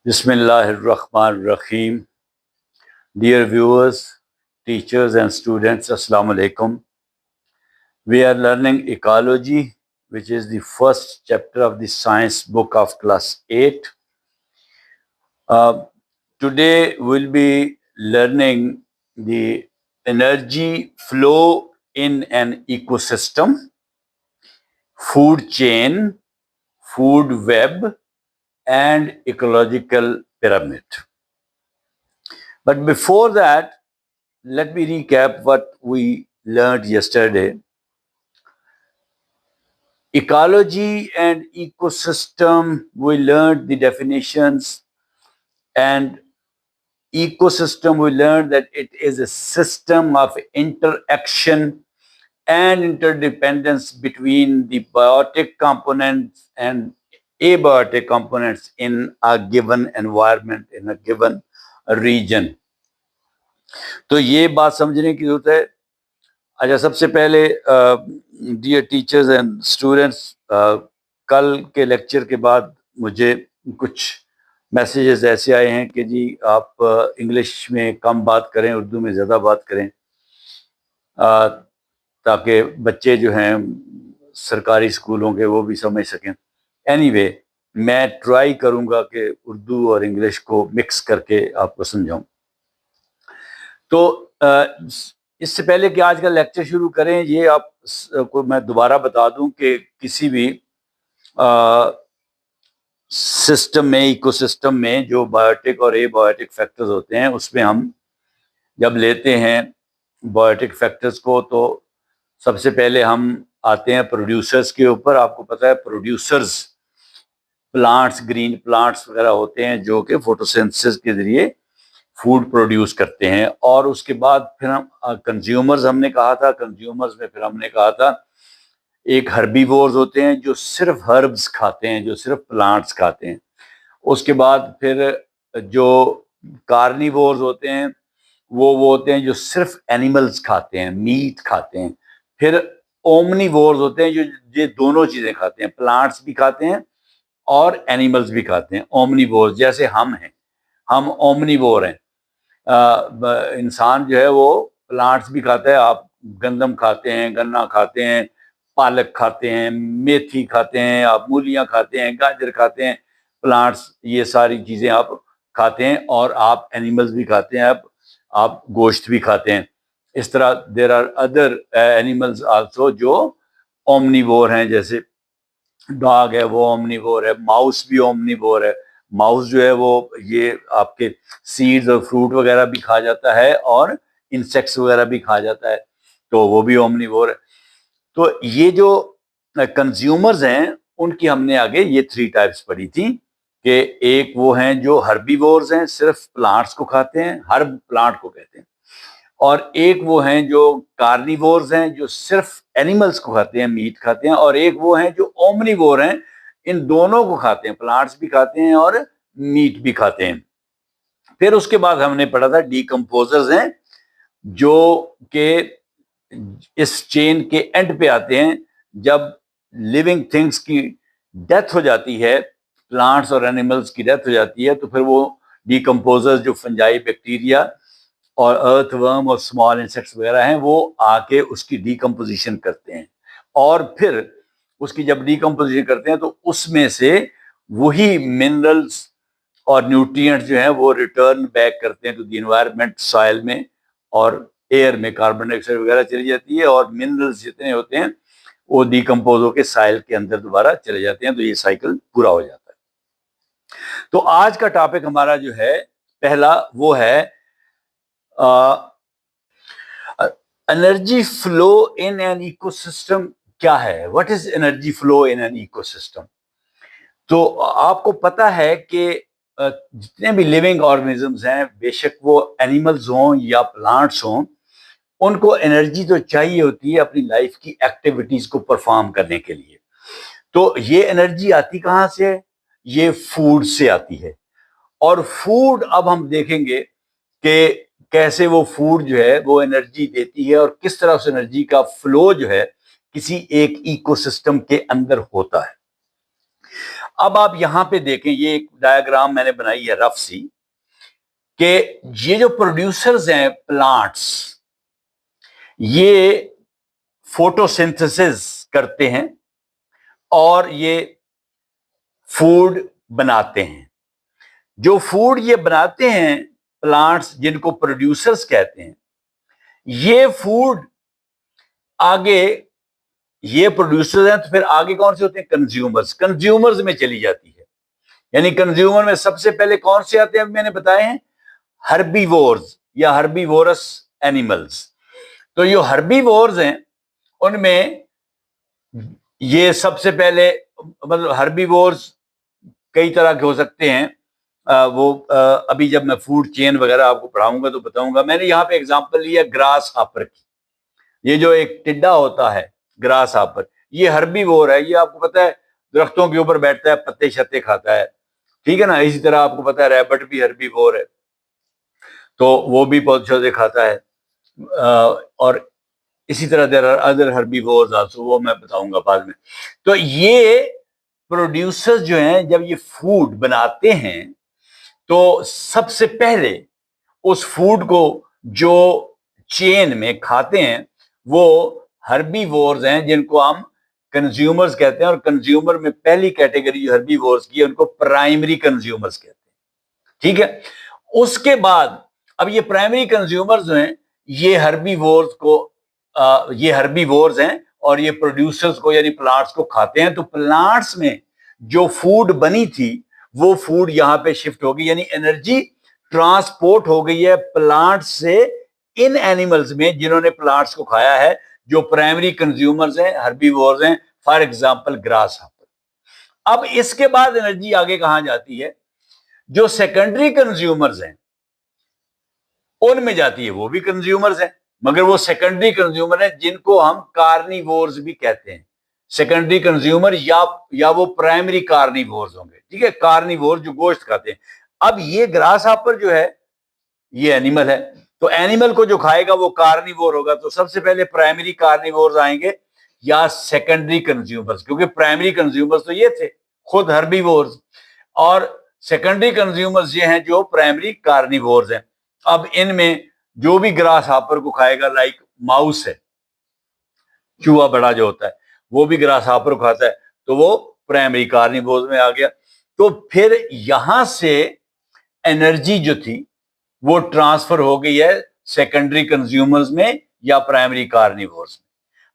Bismillahirrahmanirrahim. Dear viewers, teachers and students, Assalamu alaikum. We are learning ecology, which is the first chapter of the science book of class 8. Today we'll be learning the energy flow in an ecosystem, food chain, food web, and ecological pyramid. But before that, let me recap what we learned yesterday. Ecology and ecosystem, we learned the definitions, and ecosystem, we learned that it is a system of interaction and interdependence between the biotic components and abiotic components in a given environment, in a given region. तो ये बात समझने की जरूरत है। अच्छा, सबसे पहले डियर टीचर्स एंड स्टूडेंट्स, कल के लेक्चर के बाद मुझे कुछ मैसेजेस ऐसे आए हैं कि जी आप इंग्लिश में कम बात करें, उर्दू में ज़्यादा बात करें, ताकि बच्चे जो हैं सरकारी स्कूलों के वो भी समझ सकें। एनीवे, मैं ट्राई करूँगा कि उर्दू और इंग्लिश को मिक्स करके आपको समझाऊँ। तो इससे पहले कि आज का लेक्चर शुरू करें, ये आपको मैं दोबारा बता दूं कि किसी भी सिस्टम में, इकोसिस्टम में जो बायोटिक और एबायोटिक फैक्टर्स होते हैं, उसमें हम जब लेते हैं बायोटिक फैक्टर्स को, तो सबसे पहले हम आते हैं प्रोड्यूसर्स के ऊपर। आपको पता है प्रोड्यूसर्स प्लांट्स, ग्रीन प्लांट्स वगैरह होते हैं जो कि फोटोसिंथेसिस के जरिए फूड प्रोड्यूस करते हैं। और उसके बाद फिर हम कंज्यूमर्स, हमने कहा था कंज्यूमर्स में फिर हमने कहा था एक हर्बीवोर्स होते हैं जो सिर्फ हर्ब्स खाते हैं, जो सिर्फ प्लांट्स खाते हैं। उसके बाद फिर जो कार्निवोर्स होते हैं वो होते हैं जो सिर्फ एनिमल्स खाते हैं, मीट खाते हैं। फिर ओमनीवोर्स होते हैं जो ये दोनों चीज़ें खाते हैं, प्लांट्स भी खाते हैं और एनिमल्स भी खाते हैं। ओमनीवोर्स जैसे हम हैं, हम ओमनीवोर हैं। इंसान जो है वो प्लांट्स भी खाता है। आप गंदम खाते हैं, गन्ना खाते हैं, पालक खाते हैं, मेथी खाते हैं, आप मूलियाँ खाते हैं, गाजर खाते हैं, प्लांट्स, ये सारी चीज़ें आप खाते हैं। और आप एनिमल्स भी खाते हैं, आप गोश्त भी खाते हैं। इस तरह there are other animals also जो ओमनीवोर हैं, जैसे डॉग है वो ओमनीवोर है, माउस भी ओमनीवोर है। माउस जो है वो ये आपके सीड्स और फ्रूट वगैरह भी खा जाता है और इंसेक्ट्स वगैरह भी खा जाता है, तो वो भी ओमनीवोर है। तो ये जो कंज्यूमर्स हैं उनकी हमने आगे ये 3 टाइप्स पढ़ी थी कि एक वो हैं जो हर्बीवोर्स हैं, सिर्फ प्लांट्स को खाते हैं, हर्ब प्लांट को कहते हैं। और एक वो हैं जो कार्निवोर्स हैं जो सिर्फ एनिमल्स को खाते हैं, मीट खाते हैं। और एक वो हैं जो ओमनीवोर हैं, इन दोनों को खाते हैं, प्लांट्स भी खाते हैं और मीट भी खाते हैं। फिर उसके बाद हमने पढ़ा था डीकम्पोजर्स हैं जो के इस चेन के एंड पे आते हैं। जब लिविंग थिंग्स की डेथ हो जाती है, प्लांट्स और एनिमल्स की डेथ हो जाती है, तो फिर वो डीकम्पोजर्स जो फंजाई, बैक्टीरिया और अर्थवर्म और स्मॉल इंसेक्ट्स वगैरह हैं, वो आके उसकी डीकम्पोजिशन करते हैं। और फिर उसकी जब डीकम्पोजिशन करते हैं तो उसमें से वही मिनरल्स और न्यूट्रिएंट्स जो हैं वो रिटर्न बैक करते हैं टू द एनवायरनमेंट, सॉइल में और एयर में कार्बन डाइऑक्साइड वगैरह चली जाती है, और मिनरल्स जितने होते हैं वो डीकम्पोज होकर सॉइल के अंदर दोबारा चले जाते हैं। तो ये साइकिल पूरा हो जाता है। तो आज का टॉपिक हमारा जो है पहला वो है energy flow in an ecosystem. क्या है, what is energy flow in an ecosystem? तो आपको पता है कि जितने भी लिविंग ऑर्गेनिजम्स हैं, बेशक वो एनिमल्स हों या प्लांट्स हों, उनको एनर्जी तो चाहिए होती है अपनी लाइफ की एक्टिविटीज को परफॉर्म करने के लिए। तो ये एनर्जी आती कहाँ से है? ये फूड से आती है। और फूड, अब हम देखेंगे कि कैसे वो फूड जो है वो एनर्जी देती है और किस तरह उस एनर्जी का फ्लो जो है किसी एक इकोसिस्टम के अंदर होता है। अब आप यहां पे देखें, ये एक डायग्राम मैंने बनाई है रफ सी, कि ये जो प्रोड्यूसर्स हैं प्लांट्स, ये फोटोसिंथेसिस करते हैं और ये फूड बनाते हैं। जो फूड ये बनाते हैं प्लांट्स, जिनको प्रोड्यूसर्स कहते हैं, ये फूड आगे, ये प्रोड्यूसर्स हैं तो फिर आगे कौन से होते हैं? कंज्यूमर्स। कंज्यूमर्स में चली जाती है, यानी कंज्यूमर में सबसे पहले कौन से आते हैं? अभी मैंने बताए हैं हर्बीवोर्स या हर्बीवोरस एनिमल्स। तो जो हर्बीवोर्स हैं उनमें ये सबसे पहले, मतलब हर्बीवोर्स कई तरह के हो सकते हैं। अभी जब मैं फूड चेन वगैरह आपको पढ़ाऊंगा तो बताऊंगा। मैंने यहाँ पे एग्जांपल लिया ग्रास हापर की। ये जो एक टिड्डा होता है ग्रास हापर, ये हर्बीवोर है। ये आपको पता है दरख्तों के ऊपर बैठता है, पत्ते शत्ते खाता है, ठीक है ना। इसी तरह आपको पता है रैबिट भी हर्बीवोर है, तो वो भी पौधे खाता है। और इसी तरह there are other herbivores also, वो मैं बताऊंगा बाद में। तो ये प्रोड्यूसर्स जो हैं जब ये फूड बनाते हैं तो सबसे पहले उस फूड को जो चेन में खाते हैं वो हर्बीवोर्स हैं, जिनको हम कंज्यूमर्स कहते हैं। और कंज्यूमर में पहली कैटेगरी जो हर्बीवोर्स की है उनको प्राइमरी कंज्यूमर्स कहते हैं, ठीक है। उसके बाद अब ये प्राइमरी कंज्यूमर्स जो हैं ये हर्बीवोर्स को ये हर्बीवोर्स हैं और ये प्रोड्यूसर्स को यानी प्लांट्स को खाते हैं। तो प्लांट्स में जो फूड बनी थी वो फूड यहां पे शिफ्ट होगी, यानी एनर्जी ट्रांसपोर्ट हो गई है प्लांट से इन एनिमल्स में जिन्होंने प्लांट्स को खाया है, जो प्राइमरी कंज्यूमर्स हैं, हर्बीवोर्स हैं, फॉर एग्जांपल ग्रास हापर। अब इसके बाद एनर्जी आगे कहां जाती है? जो सेकेंडरी कंज्यूमर्स हैं उनमें जाती है। वो भी कंज्यूमर्स हैं मगर वो सेकेंडरी कंज्यूमर हैं जिनको हम कार्निवोर्स भी कहते हैं। सेकेंडरी कंज्यूमर या वो प्राइमरी कार्निवोर्स होंगे, ठीक है। कार्निवोर जो गोश्त खाते हैं। अब ये ग्रास हापर जो है ये एनिमल है, तो एनिमल को जो खाएगा वो कार्निवोर होगा। तो सबसे पहले प्राइमरी कार्निवोर्स आएंगे या सेकेंडरी कंज्यूमर्स, क्योंकि प्राइमरी कंज्यूमर्स तो ये थे खुद हर्बीवोर्स, और सेकेंडरी कंज्यूमर्स ये हैं जो प्राइमरी कार्निवोर्स हैं। अब इनमें जो भी ग्रास हापर को खाएगा, लाइक माउस है, चूहा बड़ा जो होता है, वो भी ग्रास हापर को खाता है, तो वो प्राइमरी कार्निवोर्स में आ गया। तो फिर यहां से एनर्जी जो थी वो ट्रांसफर हो गई है सेकेंडरी कंज्यूमर्स में या प्राइमरी कार्निवोर्स में।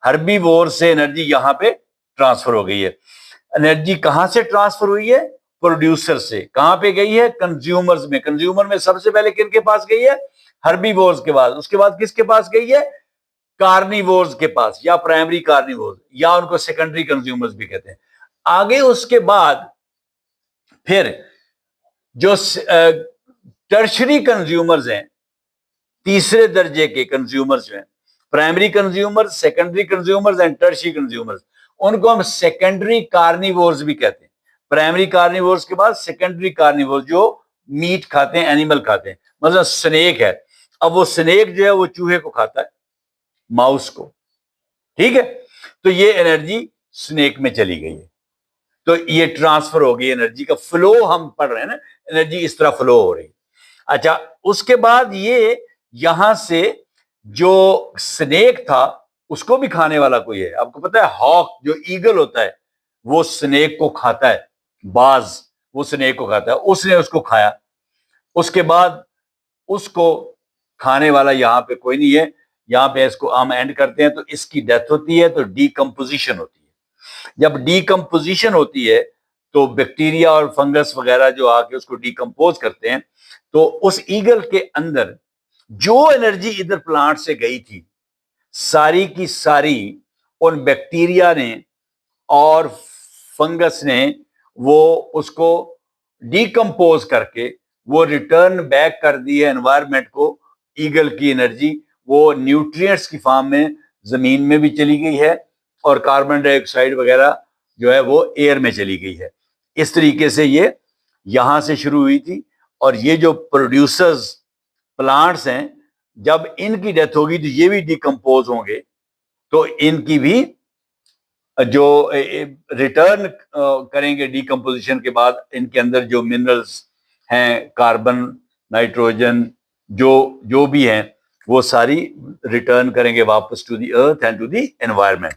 हर्बीवोर से एनर्जी यहां पे ट्रांसफर हो गई है। एनर्जी कहां से ट्रांसफर हुई है? प्रोड्यूसर से। कहां पे गई है? कंज्यूमर्स में। कंज्यूमर में सबसे पहले किनके पास गई है? हर्बीवोर्स के पास। उसके बाद किसके पास गई है? कार्निवोर्स के पास या प्राइमरी कार्निवोर्स, या उनको सेकेंडरी कंज्यूमर्स भी कहते हैं। आगे उसके बाद फिर जो टर्शरी कंज्यूमर्स हैं, तीसरे दर्जे के कंज्यूमर्स जो हैं, primary consumers, secondary consumers and tertiary consumers, उनको हम सेकेंडरी कार्निवोर्स भी कहते हैं। प्राइमरी कार्निवोर्स के बाद सेकेंडरी कार्निवोर्स जो मीट खाते हैं, एनिमल खाते हैं। मतलब स्नेक है, अब वो स्नेक जो है वो चूहे को खाता है, माउस को, ठीक है। तो ये एनर्जी स्नेक में चली गई है। तो ये ट्रांसफर हो गई एनर्जी का फ्लो, हम पढ़ रहे हैं ना, एनर्जी इस तरह फ्लो हो रही है। अच्छा, उसके बाद ये यहां से जो स्नेक था उसको भी खाने वाला कोई है। आपको पता है हॉक जो ईगल होता है वो स्नेक को खाता है, बाज वो स्नेक को खाता है, उसने उसको खाया। उसके बाद उसको खाने वाला यहां पे कोई नहीं है। यहां पे इसको हम एंड करते हैं। तो इसकी डेथ होती है तो डीकम्पोजिशन होती है। जब डीकम्पोजिशन होती है तो बैक्टीरिया और फंगस वगैरह जो आके उसको डीकम्पोज करते हैं। तो उस ईगल के अंदर जो एनर्जी इधर प्लांट से गई थी सारी की सारी उन बैक्टीरिया ने और फंगस ने वो उसको डीकम्पोज करके वो रिटर्न बैक कर दी है एनवायरनमेंट को। ईगल की एनर्जी वो न्यूट्रिएंट्स की फॉर्म में जमीन में भी चली गई है और कार्बन डाइऑक्साइड वगैरह जो है वो एयर में चली गई है। इस तरीके से ये यहां से शुरू हुई थी। और ये जो प्रोड्यूसर्स प्लांट्स हैं, जब इनकी डेथ होगी तो ये भी डिकम्पोज होंगे, तो इनकी भी जो रिटर्न करेंगे डिकम्पोजिशन के बाद, इनके अंदर जो मिनरल्स हैं, कार्बन, नाइट्रोजन, जो जो भी हैं, वो सारी रिटर्न करेंगे वापस to the earth and to the environment.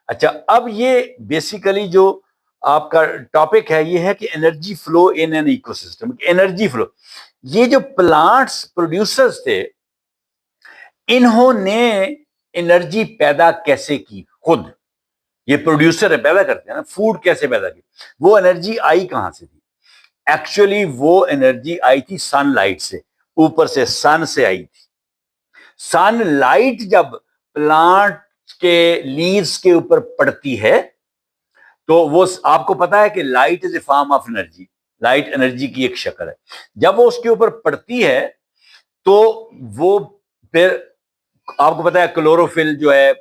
अच्छा, अब ये बेसिकली जो आपका टॉपिक है, ये है कि energy flow in an ecosystem. Energy flow, ये जो प्लांट्स प्रोड्यूसर्स थे, इन्होंने एनर्जी पैदा कैसे की खुद? ये प्रोड्यूसर है, पैदा करते हैं ना, फूड कैसे पैदा की? वो एनर्जी आई कहां से थी? एक्चुअली वो एनर्जी आई थी सनलाइट से, ऊपर से, सन से आई थी। सनलाइट जब प्लांट के लीव्स के ऊपर पड़ती है, तो वो, आपको पता है कि light is a form of energy, light energy की एक शक्ल है। जब वो उसके ऊपर पड़ती है, तो वो फिर, आपको पता है क्लोरोफिल जो है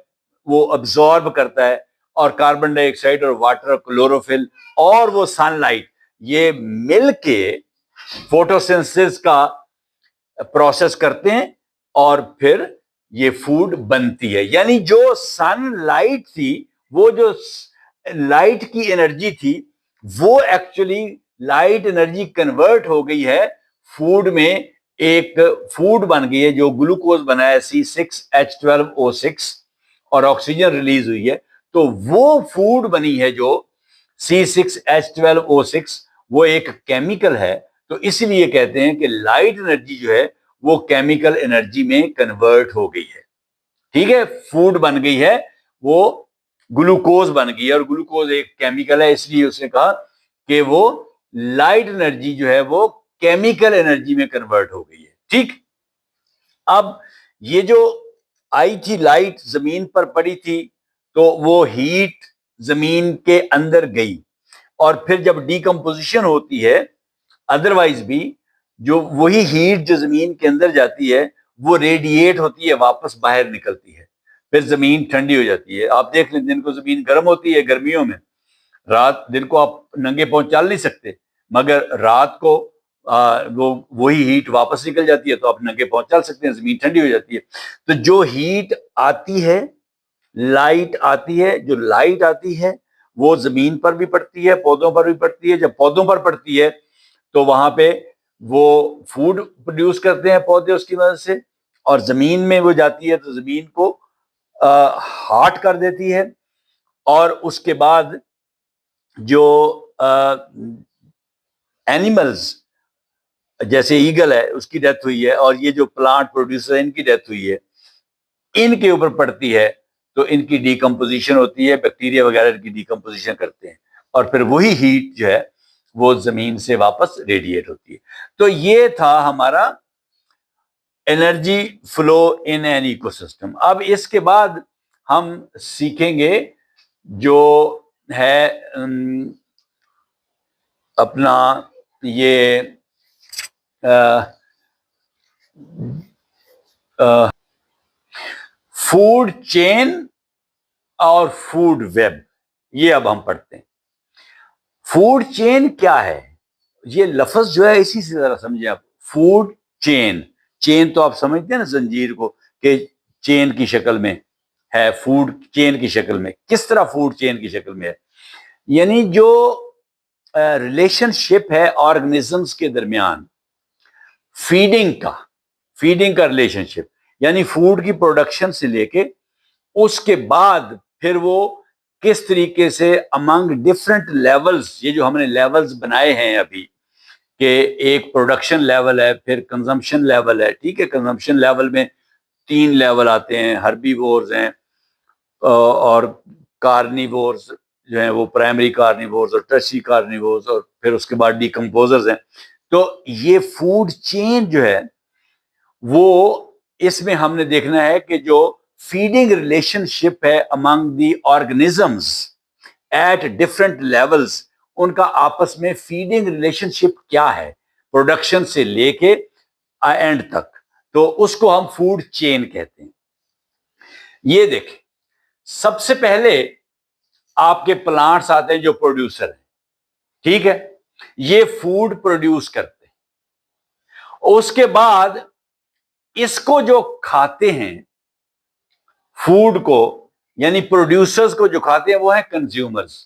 वो अब्सॉर्ब करता है, और कार्बन डाइऑक्साइड और वाटर, क्लोरोफिल और वो सनलाइट, ये मिलके फोटोसिंथेसिस का प्रोसेस करते हैं, और फिर ये फूड बनती है। यानी जो सनलाइट थी, वो जो लाइट की एनर्जी थी, वो एक्चुअली लाइट एनर्जी कन्वर्ट हो गई है फूड में। एक फूड बन गई है, जो ग्लूकोज बना है C6H12O6, और ऑक्सीजन रिलीज हुई है, तो वो फूड बनी है जो C6H12O6, वो एक केमिकल है। तो इसलिए कहते हैं कि लाइट एनर्जी जो है वो केमिकल एनर्जी में कन्वर्ट हो गई है। ठीक है, फूड बन गई है, वो ग्लूकोज बन गई है, और ग्लूकोज एक केमिकल है, इसलिए उसने कहा कि वो लाइट एनर्जी जो है वो केमिकल एनर्जी में कन्वर्ट हो गई है। ठीक, अब ये जो आई थी लाइट, जमीन पर पड़ी थी, तो वो हीट जमीन के अंदर गई, और फिर जब डिकम्पोजिशन होती है, अदरवाइज भी, जो वही हीट जो जमीन के अंदर जाती है, वो रेडिएट होती है, वापस बाहर निकलती है, फिर जमीन ठंडी हो जाती है। आप देख लें, दिन को जमीन गर्म होती है गर्मियों में, रात, दिन को आप नंगे पांव चल नहीं सकते, मगर रात को वो वही हीट वापस निकल जाती है, तो आप नंगे पांव चल सकते हैं, जमीन ठंडी हो जाती है। तो जो हीट आती है, लाइट आती है, जो लाइट आती है वो जमीन पर भी पड़ती है, पौधों पर भी पड़ती है। जब पौधों पर पड़ती है, तो वहां पे वो फूड प्रोड्यूस करते हैं पौधे उसकी मदद से, और जमीन में वो जाती है, तो जमीन को हॉट कर देती है, और उसके बाद जो एनिमल्स, जैसे ईगल है, उसकी डेथ हुई है, और ये जो प्लांट प्रोड्यूसर है, इनकी डेथ हुई है, इनके ऊपर पड़ती है, तो इनकी डिकम्पोजिशन होती है, बैक्टीरिया वगैरह इनकी डिकम्पोजिशन करते हैं, और फिर वही हीट जो है वो जमीन से वापस रेडिएट होती है। तो ये था हमारा energy flow in an ecosystem. अब इसके बाद हम सीखेंगे जो है अपना ये फूड चेन और फूड वेब, ये अब हम पढ़ते हैं। फूड चेन क्या है? ये लफ्ज जो है, इसी से जरा समझे आप। फूड चेन, चेन तो आप समझते हैं ना, जंजीर को, कि चेन की शक्ल में है, फूड चेन की शक्ल में। किस तरह फूड चेन की शक्ल में है? यानी जो रिलेशनशिप है ऑर्गेनिजम्स के दरमियान, फीडिंग का रिलेशनशिप, यानी फूड की प्रोडक्शन से लेके उसके बाद फिर वो किस तरीके से अमंग डिफरेंट लेवल्स, ये जो हमने लेवल्स बनाए हैं अभी, कि एक प्रोडक्शन लेवल है, फिर कंजम्पशन लेवल है। ठीक है, कंजम्पशन लेवल में 3 लेवल आते हैं, हर्बीवोर्स हैं, और कार्निवोर्स जो है वो प्राइमरी कार्निवोर्स और टर्शियरी कार्निवोर्स, और फिर उसके बाद डिकम्पोजर्स हैं। तो ये फूड चेन जो है वो, इसमें हमने देखना है कि जो फीडिंग रिलेशनशिप है among the organisms at different levels, उनका आपस में फीडिंग रिलेशनशिप क्या है, प्रोडक्शन से लेके एंड तक, तो उसको हम फूड चेन कहते हैं। ये देखें, सबसे पहले आपके प्लांट्स आते हैं जो प्रोड्यूसर हैं। ठीक है, ये फूड प्रोड्यूस करते हैं। उसके बाद इसको जो खाते हैं, फूड को, यानी प्रोड्यूसर्स को जो खाते हैं वो है कंज्यूमर्स।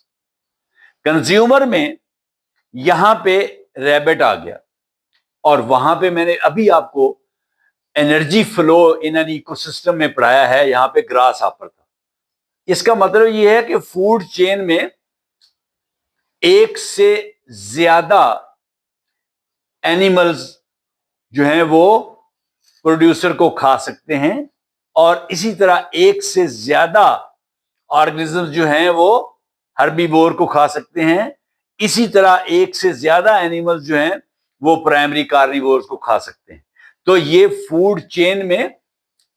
कंज्यूमर में यहां पे रैबिट आ गया, और वहां पे मैंने अभी आपको energy flow in an ecosystem में पढ़ाया है, यहां पे ग्रास हापर था। इसका मतलब यह है कि फूड चेन में एक से ज्यादा एनिमल्स जो हैं वो प्रोड्यूसर को खा सकते हैं, और इसी तरह एक से ज्यादा ऑर्गेनिज्म जो हैं वो हर्बीवोर को खा सकते हैं। इसी तरह एक से ज्यादा एनिमल्स जो हैं वो प्राइमरी कार्निवोर्स को खा सकते हैं। तो ये फूड चेन में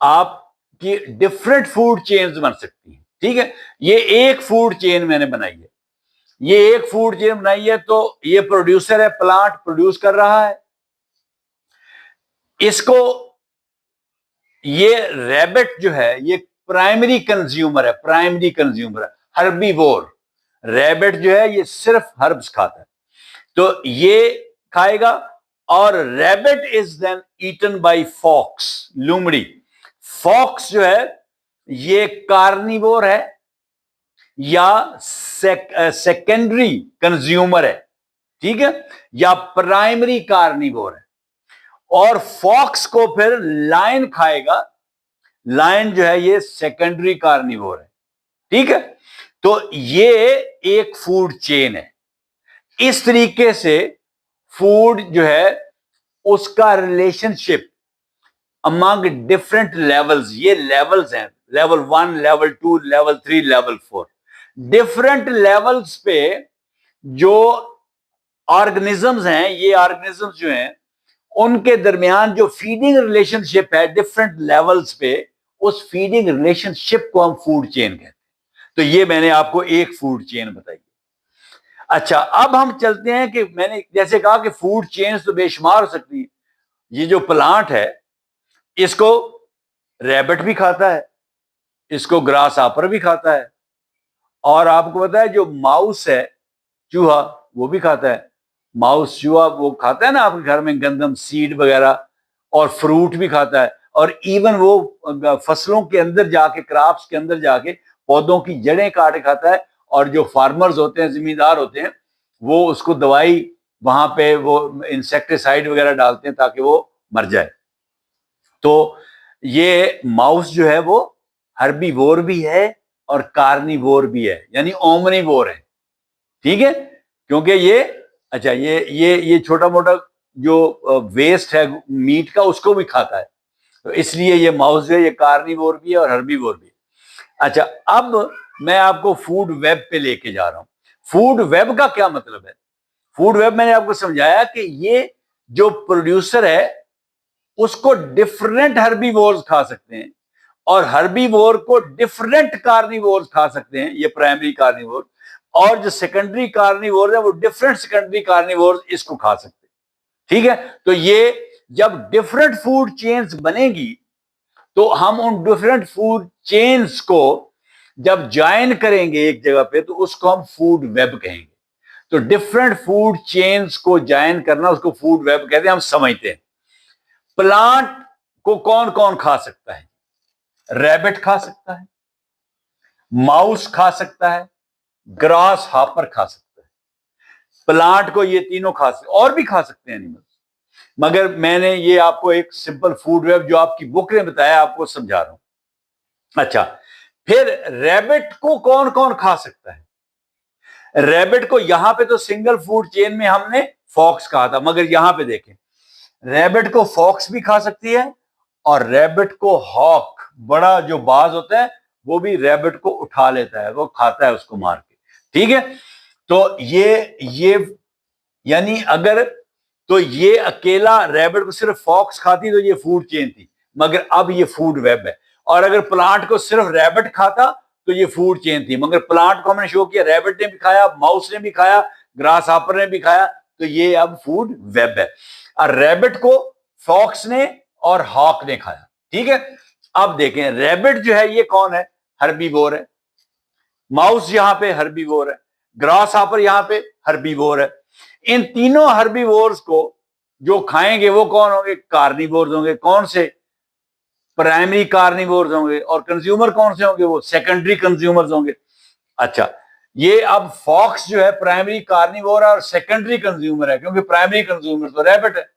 आपकी डिफरेंट फूड चेन्स बन सकती हैं। ठीक है, ये एक फूड चेन मैंने बनाई है, ये एक फूड चेन बनाई है। तो ये प्रोड्यूसर है, प्लांट प्रोड्यूस कर रहा है इसको। ये रैबिट जो है ये प्राइमरी कंज्यूमर है, प्राइमरी कंज्यूमर है, हर्बीवोर। रैबिट जो है ये सिर्फ हर्ब्स खाता है, तो ये खाएगा। और rabbit is then eaten by fox, लोमड़ी। फॉक्स जो है ये कार्निवोर है या सेकेंडरी कंज्यूमर है, ठीक है, या प्राइमरी कार्निवोर है। और फॉक्स को फिर लायन खाएगा। लायन जो है ये सेकेंडरी कार्निवोर है, ठीक है। तो ये एक फूड चेन है। इस तरीके से फूड जो है उसका रिलेशनशिप अमंग डिफरेंट लेवल्स, ये लेवल्स हैं, level 1, level 2, level 3, level 4। Different levels पे जो ऑर्गेनिजम्स हैं, ये ऑर्गेनिजम्स जो हैं उनके दरमियान जो फीडिंग रिलेशनशिप है डिफरेंट लेवल्स पे, उस फीडिंग रिलेशनशिप को हम फूड चेन कहते हैं। तो ये मैंने आपको एक फूड चेन बताई। अच्छा, अब हम चलते हैं कि मैंने जैसे कहा कि फूड चेन तो बेशुमार हो सकती है। ये जो प्लांट है इसको रैबिट भी खाता है, इसको ग्रास हापर भी खाता है, और आपको पता है जो माउस है, चूहा, वो भी खाता है। माउस चूहा वो खाता है ना आपके घर में गंदम सीड वगैरह, और फ्रूट भी खाता है। और इवन वो फसलों के अंदर जाके, क्रॉप्स के अंदर जाके पौधों की जड़ें काट खाता है। और जो फार्मर्स होते हैं, जिम्मेदार होते हैं, वो उसको दवाई वहां पे वो इंसेक्टिसाइड वगैरह डालते हैं ताकि वो मर जाए। तो ये माउस जो है वो हर्बीवोर भी है और कार्निवोर भी है, यानी ओमनिवोर है, ठीक है। क्योंकि ये, अच्छा, ये छोटा मोटा जो वेस्ट है मीट का उसको भी खाता है, तो इसलिए ये माउस जो है ये कार्निवोर भी है और हर्बीवोर भी है। अच्छा, अब मैं आपको फूड वेब पे लेके जा रहा हूं। फूड वेब का क्या मतलब है? फूड वेब मैंने आपको समझाया कि ये जो प्रोड्यूसर है उसको डिफरेंट हर्बीवोर्स खा सकते हैं, और हर्बीवोर को डिफरेंट कार्निवोर्स खा सकते हैं, ये प्राइमरी कार्निवोर। और जो सेकेंडरी कार्निवोर है वो डिफरेंट सेकेंडरी कार्निवोर्स इसको खा सकते हैं, ठीक है। तो ये जब डिफरेंट फूड चेन्स बनेगी तो हम उन डिफरेंट फूड चेन्स को जब ज्वाइन करेंगे एक जगह पे तो उसको हम फूड वेब कहेंगे। तो डिफरेंट फूड चेन्स को ज्वाइन करना उसको फूड वेब कहते हैं, हम समझते हैं। प्लांट को कौन कौन खा सकता है? रैबिट खा सकता है, माउस खा सकता है, ग्रास हापर खा सकता है। प्लांट को ये तीनों खा सकते, और भी खा सकते हैं एनिमल्स, मगर मैंने ये आपको एक सिंपल फूड वेब जो आपकी बुक ने बताया आपको समझा रहा हूं। अच्छा, फिर रैबिट को कौन कौन खा सकता है? रैबिट को यहां पे तो सिंगल फूड चेन में हमने फॉक्स कहा था, मगर यहां पे देखें, रैबिट को फॉक्स भी खा सकती है, और रैबिट को हॉक, बड़ा जो बाज होता है, वो भी रैबिट को उठा लेता है, वो खाता है उसको मार के, ठीक है। तो ये यानी अगर, तो ये अकेला रैबिट को सिर्फ फॉक्स खाती तो ये फूड चेन थी, मगर अब ये फूड वेब है। और अगर प्लांट को सिर्फ रैबिट खाता तो ये फूड चेन थी, मगर प्लांट को हमने शो किया रैबिट ने भी खाया, माउस ने भी खाया, ग्रास हापर ने भी खाया, तो ये अब फूड वेब है। और रैबिट को फॉक्स ने और हॉक ने खाया, ठीक है। अब देखें, रैबिट जो है ये कौन है? हर्बीवोर है। माउस यहां पे हर्बीवोर है, ग्रास हापर यहां पे हर्बीवोर है। इन तीनों हर्बीवोर्स को जो खाएंगे वो कौन होंगे? कार्निवोर्स होंगे। कौन से? प्राइमरी कार्निवोर्स होंगे, और कंज्यूमर कौन से होंगे? वो सेकेंडरी कंज्यूमर्स होंगे। अच्छा, ये अब फॉक्स जो है प्राइमरी कार्निवोर है और सेकेंडरी कंज्यूमर है, क्योंकि प्राइमरी कंज्यूमर तो रैबिट है।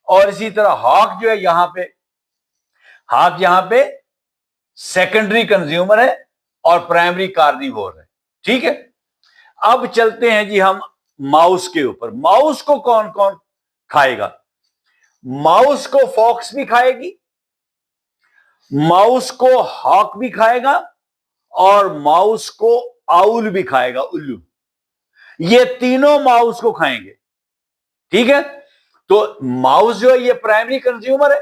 और इसी तरह हॉक जो है यहां पे सेकेंडरी कंज्यूमर है और प्राइमरी कार्निवोर है। ठीक है, अब चलते हैं जी हम माउस के ऊपर। माउस को कौन कौन खाएगा? माउस को फॉक्स भी खाएगी, माउस को हॉक भी खाएगा, और माउस को आउल भी खाएगा, उल्लू। ये तीनों माउस को खाएंगे। ठीक है, तो माउस जो है ये प्राइमरी कंज्यूमर है,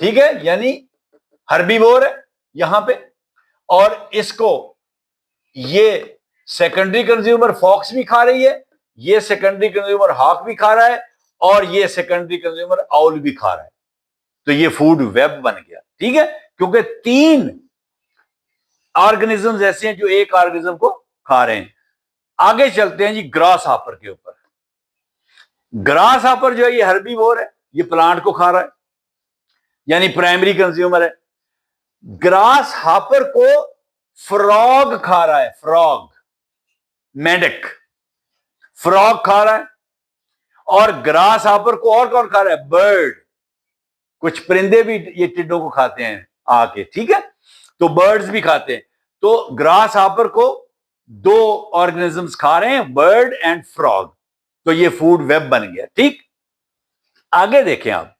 ठीक है, यानी हर्बीवोर है यहां पे, और इसको ये सेकेंडरी कंज्यूमर फॉक्स भी खा रही है, ये सेकेंडरी कंज्यूमर हॉक भी खा रहा है, और ये सेकेंडरी कंज्यूमर आउल भी खा रहा है। तो ये फूड वेब बन गया। ठीक है, क्योंकि 3 ऑर्गेनिजम्स ऐसे हैं जो एक ऑर्गेनिज्म को खा रहे हैं। आगे चलते हैं जी ग्रास हापर के ऊपर। ग्रास हापर जो है ये हर्बीवोर है, ये प्लांट को खा रहा है, यानी प्राइमरी कंज्यूमर है। ग्रास हापर को फ्रॉग खा रहा है, फ्रॉग, मेंढक फ्रॉग खा रहा है। और ग्रास हापर को और कौन खा रहा है? बर्ड। कुछ परिंदे भी ये टिड्डों को खाते हैं आके। ठीक है, तो बर्ड्स भी खाते हैं। तो ग्रास हापर को 2 ऑर्गेनिजम्स खा रहे हैं, बर्ड एंड फ्रॉग। तो ये फूड वेब बन गया। ठीक, आगे देखें आप,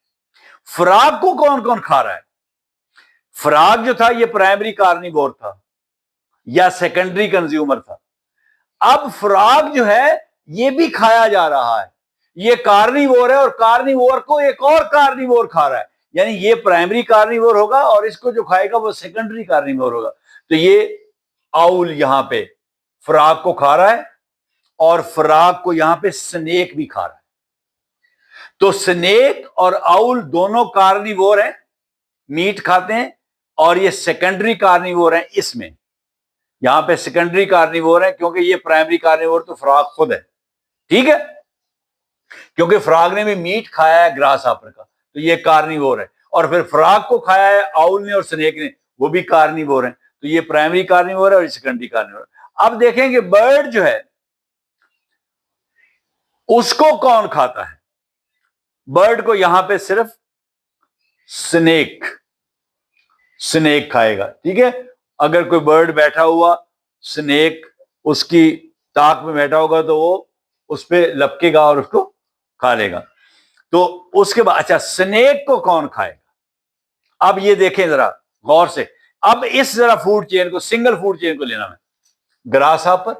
फ्रॉग को कौन कौन खा रहा है? फ्रॉग जो था ये प्राइमरी कार्निवोर था या सेकेंडरी कंज्यूमर था। अब फ्रॉग जो है ये भी खाया जा रहा है, ये कार्निवोर है, और कार्निवोर को एक और कार्निवोर खा रहा है, यानी ये प्राइमरी कार्निवोर होगा और इसको जो खाएगा वो सेकेंडरी कार्निवोर होगा। तो ये आउल यहां पे फ्रॉग को खा रहा है, और फ्रॉग को यहां पे स्नेक भी खा रहा है। तो स्नेक और आउल दोनों कार्निवोर हैं, मीट खाते हैं, और ये सेकेंडरी कार्निवोर हैं। इसमें यहां पे सेकेंडरी कार्निवोर है, क्योंकि ये प्राइमरी कार्निवोर तो फ्रॉग खुद है। ठीक है, क्योंकि फ्रॉग ने भी मीट खाया है ग्रास हापर का, तो ये कार्निवोर है। और फिर फ्रॉग को खाया है आउल ने और स्नेक ने, वो भी कार्निवोर है। तो ये प्राइमरी कार्निवोर है और सेकेंडरी कार्निवोर। अब देखेंगे बर्ड जो है उसको कौन खाता है? बर्ड को यहां पे सिर्फ स्नेक खाएगा। ठीक है, अगर कोई बर्ड बैठा हुआ, स्नेक उसकी ताक में बैठा होगा, तो वो उस पर लपकेगा और उसको खा लेगा। तो उसके बाद अच्छा, स्नेक को कौन खाएगा? अब ये देखें जरा गौर से। अब इस जरा फूड चेन को, सिंगल फूड चेन को लेना है। ग्रास हापर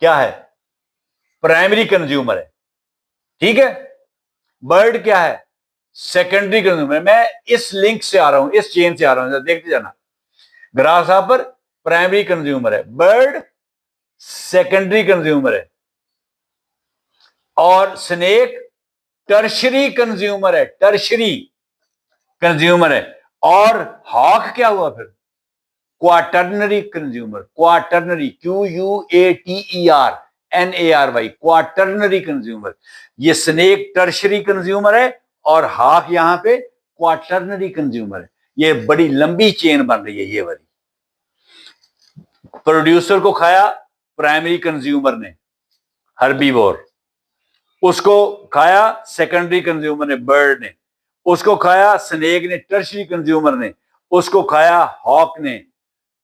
क्या है? प्राइमरी कंज्यूमर है। ठीक है, बर्ड क्या है? Secondary consumer. मैं इस लिंक से आ रहा हूं, इस चेन से आ रहा हूं, देखते जाना। ग्रास हापर प्राइमरी कंज्यूमर है, बर्ड सेकेंडरी कंज्यूमर है, और स्नेक टर्शरी कंज्यूमर है, टर्शरी कंज्यूमर है। और हॉक क्या हुआ फिर? Quaternary consumer, quaternary, QUATERNARY, quaternary consumer. ये स्नेक टर्शरी कंज्यूमर है और हॉक यहां पे क्वाटर्नरी कंज्यूमर है। ये बड़ी लंबी चेन बन रही है ये वाली। प्रोड्यूसर को खाया प्राइमरी कंज्यूमर ने, हर्बीवोर, उसको खाया सेकेंडरी कंज्यूमर ने, बर्ड ने, उसको खाया स्नेक ने, टर्शरी कंज्यूमर ने, उसको खाया हॉक ने,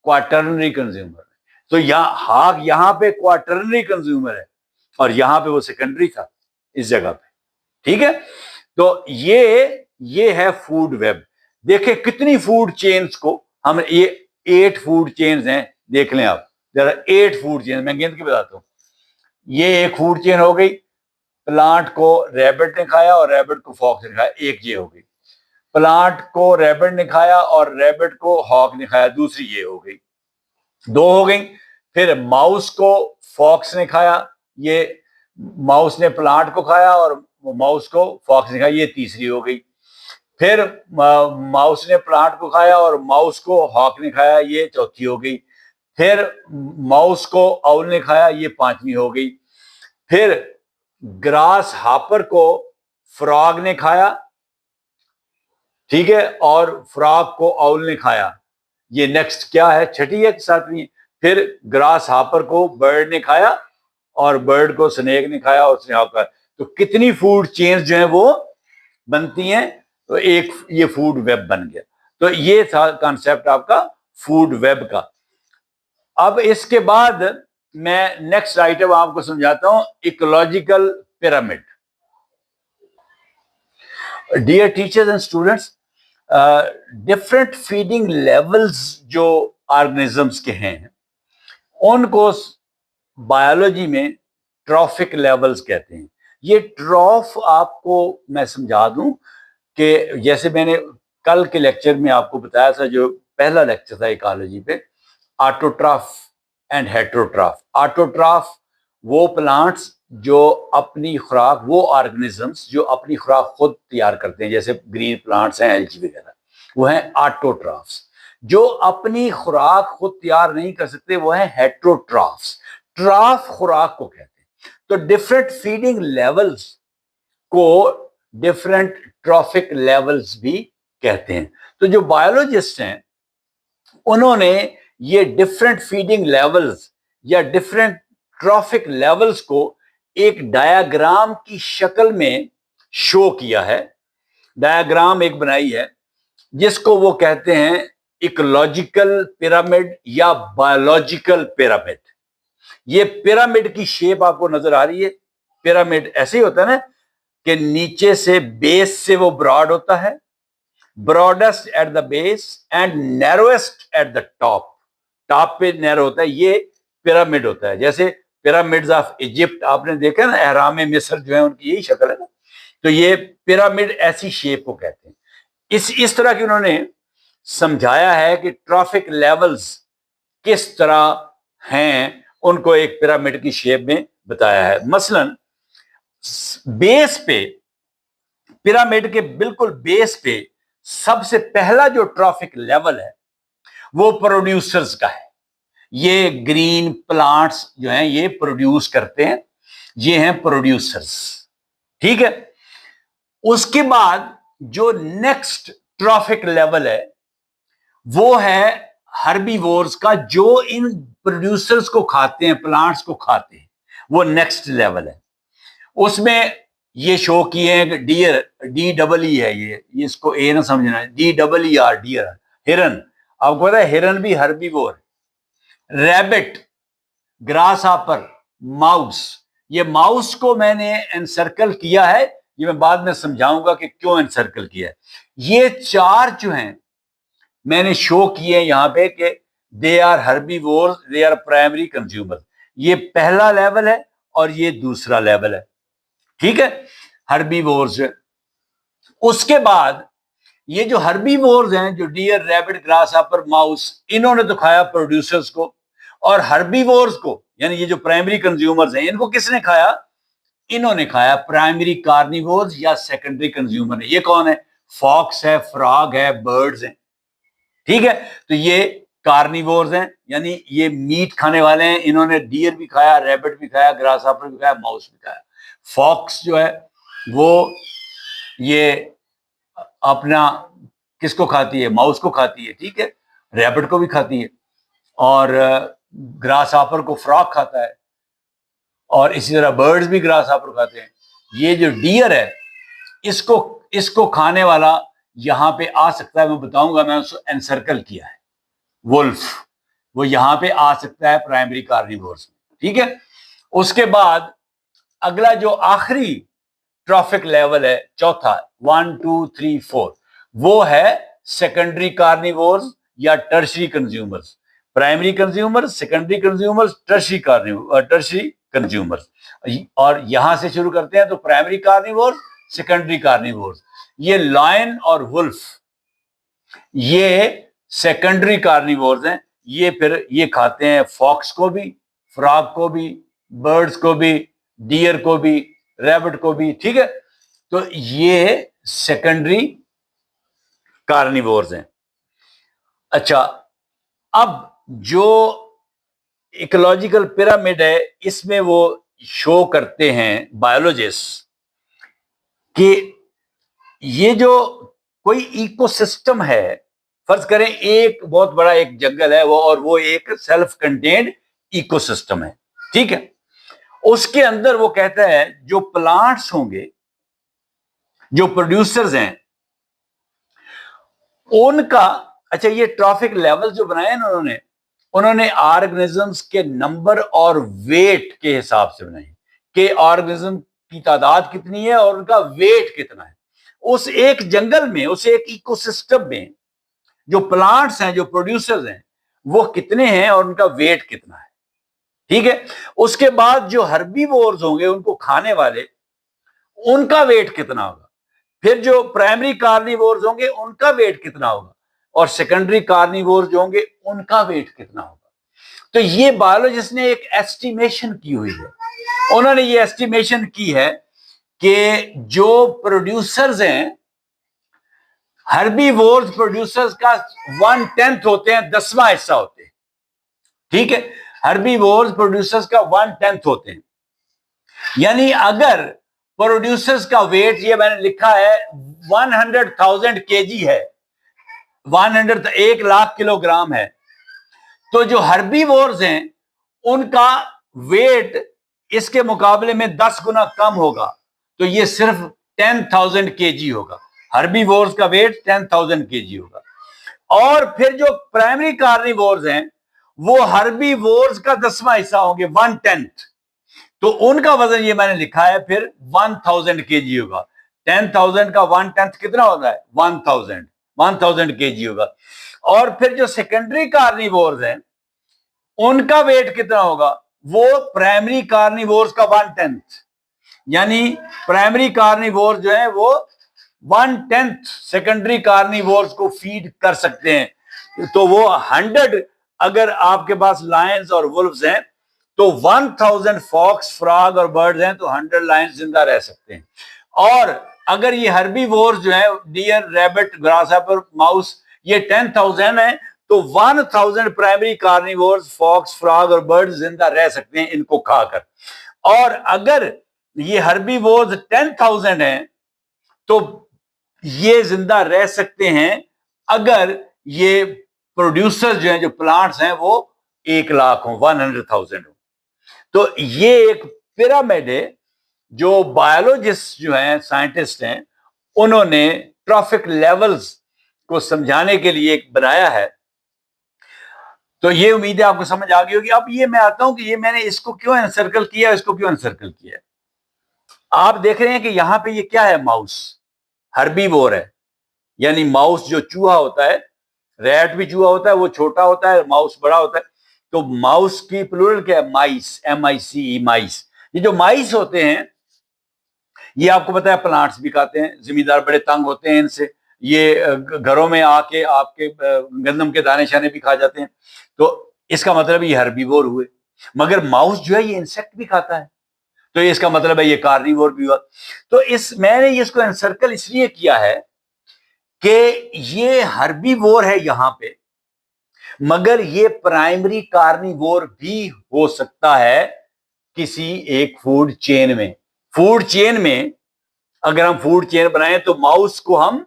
क्वाटर्नरी कंज्यूमर ने। तो हॉक यहां पे क्वाटर्नरी कंज्यूमर है और यहां पे वो सेकेंडरी था इस जगह पे। ठीक है, तो ये है फूड वेब। देखें कितनी फूड चेन्स को हम, ये 8 फूड चेन्स हैं, देख लें आप जरा। 8 फूड चेन मैं गिन के बताता हूं। ये एक फूड चेन हो गई, प्लांट को रैबिट ने खाया और रैबिट को फॉक्स ने खाया, एक ये हो गई। प्लांट को रैबिट ने खाया और रैबिट को हॉक ने खाया, दूसरी ये हो गई, 2 हो गई। फिर माउस को फॉक्स ने खाया, ये माउस ने प्लांट को खाया और माउस को फॉक्स ने खाया, ये तीसरी हो गई। फिर माउस ने प्लांट को खाया और माउस को हॉक ने खाया, ये चौथी हो गई। फिर माउस को आउल ने खाया, ये 5वीं हो गई। फिर ग्रास हापर को फ्रॉग ने खाया, ठीक है, और फ्रॉग को आउल ने खाया, ये नेक्स्ट क्या है, छठी है कि सातवीं। फिर ग्रास हापर को बर्ड ने खाया और बर्ड को स्नेक ने खाया और स्नेक खाया। तो कितनी फूड चेन्स जो है वो बनती हैं, तो एक ये फूड वेब बन गया। तो ये था कॉन्सेप्ट आपका फूड वेब का। अब इसके बाद मैं नेक्स्ट आइटम आपको समझाता हूं, ecological pyramid. Dear teachers and students, different feeding levels जो ऑर्गेनिजम्स के हैं उनको बायोलॉजी में ट्रॉफिक लेवल्स कहते हैं। ये ट्रॉफ आपको मैं समझा दूं कि जैसे मैंने कल के लेक्चर में आपको बताया था, जो पहला लेक्चर था इकोलॉजी पे, ऑटोट्रॉफ एंड हेटेरोट्रॉफ। ऑटोट्रॉफ वो प्लांट्स जो अपनी खुराक, वो ऑर्गेनिजम्स जो अपनी खुराक खुद तैयार करते हैं, जैसे ग्रीन प्लांट्स हैं, एल्गी वगैरह, वो हैं ऑटोट्रॉफ्स। जो अपनी खुराक खुद तैयार नहीं कर सकते वो हैं हेटेरोट्रॉफ्स। ट्रॉफ खुराक को कहते हैं। तो डिफरेंट फीडिंग लेवल्स को डिफरेंट ट्रॉफिक लेवल्स भी कहते हैं। तो जो बायोलॉजिस्ट हैं उन्होंने ये डिफरेंट फीडिंग लेवल्स या डिफरेंट ट्रॉफिक लेवल्स को एक डायग्राम की शक्ल में शो किया है। डायग्राम एक बनाई है जिसको वो कहते हैं इकोलॉजिकल पिरामिड या बायोलॉजिकल पिरामिड। ये पिरामिड की शेप आपको नजर आ रही है। पिरामिड ऐसे ही होता है ना कि नीचे से बेस से वो ब्रॉड होता है, broadest at the base and narrowest at the top. Top पे नैरो होता है, ये पिरामिड होता है। जैसे पिरामिड्स ऑफ इजिप्ट आपने देखा ना, एहराम मिस्र जो है उनकी यही शक्ल है ना। तो ये पिरामिड ऐसी शेप को कहते हैं। इस तरह की उन्होंने समझाया है कि ट्रॉफिक लेवल्स किस तरह हैं, उनको एक पिरामिड की शेप में बताया है। मसलन बेस पे, पिरामिड के बिल्कुल बेस पे सबसे पहला जो ट्रॉफिक लेवल है वो प्रोड्यूसर्स का है। ये ग्रीन प्लांट्स जो हैं ये प्रोड्यूस करते हैं, ये हैं प्रोड्यूसर्स, ठीक है। उसके बाद जो नेक्स्ट ट्रॉफिक लेवल है वो है हर्बीवोर्स का, जो इन प्रोड्यूसर्स को खाते हैं, प्लांट्स को खाते हैं, वो नेक्स्ट लेवल है। उसमें ये शो किए हैं डियर, DEE है ये इसको ए ना समझना, DEER, डियर, हिरन। आपको पता है हिरन भी herbivore. Rabbit, grasshopper, mouse. ये माउस को मैंने एनसर्कल किया है, ये मैं बाद में समझाऊंगा कि क्यों एनसर्कल किया है। ये चार जो हैं मैंने शो किए हैं यहां पे कि they are herbivores, they are primary consumer. ये पहला लेवल है और ये दूसरा लेवल है, ठीक है, हर्बीवोर्स। उसके बाद ये जो हर्बीवोर्स हैं, जो deer, rabbit, grasshopper, mouse, इन्होंने तो खाया प्रोड्यूसर्स को। और हर्बीवोर्स को, यानी ये जो प्राइमरी कंज्यूमर्स हैं, इनको किसने खाया? इन्होंने खाया प्राइमरी कार्निवोर्स या सेकेंडरी कंज्यूमर ने। ये कौन है? फॉक्स है, फ्रॉग है, बर्ड्स हैं, ठीक है। तो ये कार्निवोर्स हैं, यानी ये मीट खाने वाले हैं। इन्होंने डियर भी खाया, रैबिट भी खाया, ग्रास हापर भी खाया, माउस भी खाया। फॉक्स जो है वो ये अपना किसको खाती है? माउस को खाती है, ठीक है, रैबिट को भी खाती है, और ग्रास हापर को फ्रॉग खाता है, और इसी तरह बर्ड्स भी ग्रास हापर खाते हैं। ये जो डियर है इसको इसको खाने वाला यहां पे आ सकता है, मैं बताऊंगा, मैं उसको एनसर्कल किया है। वुल्फ, वो यहां पे आ सकता है प्राइमरी कार्निवोर्स में, ठीक है। उसके बाद अगला जो आखिरी ट्रॉफिक लेवल है, चौथा, 1 2 3 4, वो है सेकेंडरी कार्निवोर्स या tertiary consumers. Primary consumers, secondary consumers, tertiary consumers. और यहां से शुरू करते हैं, तो प्राइमरी कार्निवोर्स, सेकेंडरी कार्निवोर्स। ये लायन और वुल्फ ये सेकेंडरी कार्निवोर्स हैं। ये फिर ये खाते हैं फॉक्स को भी, फ्रॉग को भी, बर्ड्स को भी, डियर को भी, रैबिट को भी, ठीक है। तो ये सेकेंडरी कार्निवोर्स हैं। अच्छा, अब जो इकोलॉजिकल पिरामिड है इसमें वो शो करते हैं बायोलॉजिस्ट कि ये जो कोई इकोसिस्टम है, फर्ज करें एक बहुत बड़ा एक जंगल है वो, और वो एक सेल्फ कंटेन्ड इकोसिस्टम है, ठीक है। उसके अंदर वो कहता है जो प्लांट्स होंगे, जो प्रोड्यूसर्स हैं उनका, अच्छा ये ट्रॉफिक लेवल जो बनाए ना उन्होंने ऑर्गेनिजम्स के नंबर और वेट के हिसाब से बनाए कि ऑर्गेनिज्म की तादाद कितनी है और उनका वेट कितना है। उस एक जंगल में, उस एक इकोसिस्टम में जो प्लांट्स हैं, जो प्रोड्यूसर्स हैं, वो कितने हैं और उनका वेट कितना है, ठीक है। उसके बाद जो हर्बीवोर्स होंगे, उनको खाने वाले, उनका वेट कितना होगा। फिर जो प्राइमरी कार्निवोर्स होंगे उनका वेट कितना होगा, और सेकेंडरी कार्निवोर्स जो होंगे उनका वेट कितना होगा। तो ये बायोलॉजिस्ट ने एक एस्टिमेशन की हुई है। उन्होंने ये एस्टिमेशन की है कि जो प्रोड्यूसर्स हैं, हर्बीवोर्स प्रोड्यूसर्स का 1/10 होते हैं, 10वां हिस्सा होते हैं, ठीक है। हर्बीवोर्स प्रोड्यूसर्स का 1/10 होते हैं। यानी अगर प्रोड्यूसर्स का वेट, ये मैंने लिखा है 100,000 केजी है, 1 लाख किलोग्राम है, तो जो हर्बीवोर्स हैं उनका वेट इसके मुकाबले में 10 गुना कम होगा, तो ये सिर्फ 10,000 केजी होगा। हर्बीवोर्स का वेट 10,000 केजी होगा। और फिर जो प्राइमरी कार्निवोर्स हैं वो हर्बीवोर्स का 10वां हिस्सा होंगे, 1/10, तो उनका वजन ये मैंने लिखा है फिर 1000 केजी होगा। 10,000 का 1/10 कितना होता है, 1000 केजी होगा। और फिर जो सेकेंडरी कार्निवोर्स हैं उनका वेट कितना होगा, वो प्राइमरी कार्निवोर्स का 1/10, यानी प्राइमरी कार्निवोर्स जो है वो 1/10 सेकेंडरी कार्निवोर्स को फीड कर सकते हैं। तो वो 100, अगर आपके पास लायंस और वुल्व्स हैं तो 1000 फॉक्स, फ्रॉग और बर्ड्स हैं तो 100 लायंस जिंदा रह सकते हैं। और अगर ये हर्बीवोर्स जो है, डियर, रैबिट, ग्रासहॉपर, माउस, ये 10,000 है तो 1000 प्राइमरी कार्निवोर्स, फॉक्स, फ्रॉग और बर्ड्स जिंदा रह सकते हैं इनको खाकर। और अगर ये हर्बीवोर्स 10,000 है तो ये जिंदा रह सकते हैं अगर ये प्रोड्यूसर जो हैं, जो प्लांट्स हैं, वो 1 लाख हो, 100,000 हो। तो ये एक पिरामिड है जो बायोलॉजिस्ट जो हैं, साइंटिस्ट हैं, उन्होंने ट्रॉफिक लेवल्स को समझाने के लिए एक बनाया है। तो ये उम्मीद है आपको समझ आ गई होगी। अब ये मैं आता हूं कि ये मैंने इसको क्यों एनसर्कल किया, इसको क्यों एनसर्कल किया। आप देख रहे हैं कि यहां पे ये क्या है, माउस, हर्बीवोर है, यानी माउस जो चूहा होता है, रैट भी चूहा होता है, वो छोटा होता है, माउस बड़ा होता है। तो माउस की प्लूरल क्या है, माइस, MICE, माइस। ये जो माइस होते हैं ये आपको पता है प्लांट्स भी खाते हैं, जिम्मेदार बड़े तंग होते हैं इनसे, ये घरों में आके आपके गंदम के दाने शाने भी खा जाते हैं। तो इसका मतलब ये हर्बीवोर हुए। मगर माउस जो है ये इंसेक्ट भी खाता है, तो इसका मतलब है ये कार्निवोर भी हुआ। तो मैंने इसको एनसर्कल इसलिए किया है कि ये हर्बीवोर है यहां पे, मगर ये प्राइमरी कार्निवोर भी हो सकता है किसी एक फूड चेन में। फूड चेन में अगर हम फूड चेन बनाएं तो माउस को हम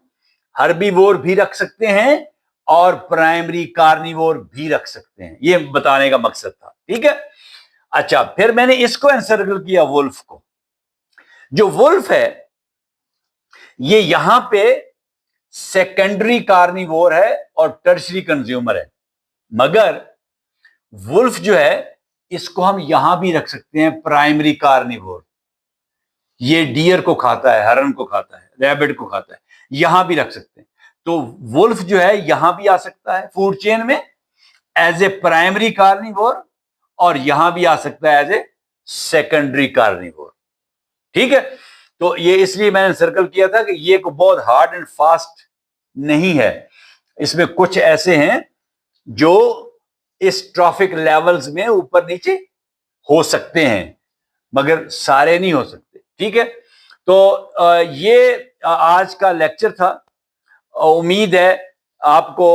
हर्बीवोर भी रख सकते हैं और प्राइमरी कार्निवोर भी रख सकते हैं, ये बताने का मकसद था, ठीक है। अच्छा, फिर मैंने इसको एनसर्कल किया, वुल्फ को। जो वुल्फ है ये यहां पे सेकेंडरी कार्निवोर है और टर्शरी कंज्यूमर है, मगर वुल्फ जो है इसको हम यहां भी रख सकते हैं प्राइमरी कार्निवोर। ये डियर को खाता है, हरन को खाता है, रैबिट को खाता है, यहां भी रख सकते हैं। तो वुल्फ जो है यहां भी आ सकता है फूड चेन में एज ए प्राइमरी कार्निवोर, और यहां भी आ सकता है एज ए सेकेंडरी कार्निवोर, ठीक है। तो ये इसलिए मैंने सर्कल किया था कि ये को बहुत हार्ड एंड फास्ट नहीं है, इसमें कुछ ऐसे हैं जो इस ट्रॉफिक लेवल्स में ऊपर नीचे हो सकते हैं, मगर सारे नहीं हो सकते, ठीक है। तो ये आज का लेक्चर था। उम्मीद है आपको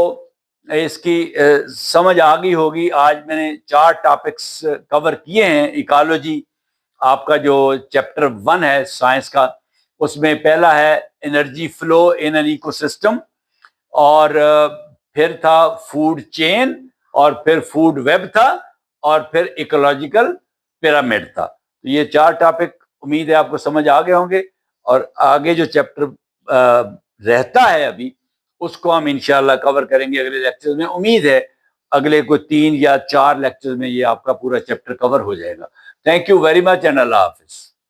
इसकी समझ आ गई होगी। आज मैंने 4 टॉपिक्स कवर किए हैं। इकोलॉजी आपका जो चैप्टर 1 है साइंस का, उसमें पहला है energy flow in an ecosystem, और फिर था फूड चेन, और फिर फूड वेब था, और फिर इकोलॉजिकल पिरामिड था। तो ये 4 टॉपिक उम्मीद है आपको समझ आ गए होंगे, और आगे जो चैप्टर रहता है अभी उसको हम इंशाल्लाह कवर करेंगे अगले लेक्चर में। उम्मीद है अगले कोई 3 या 4 लेक्चर में ये आपका पूरा चैप्टर कवर हो जाएगा। Thank you very much and Allah Hafiz.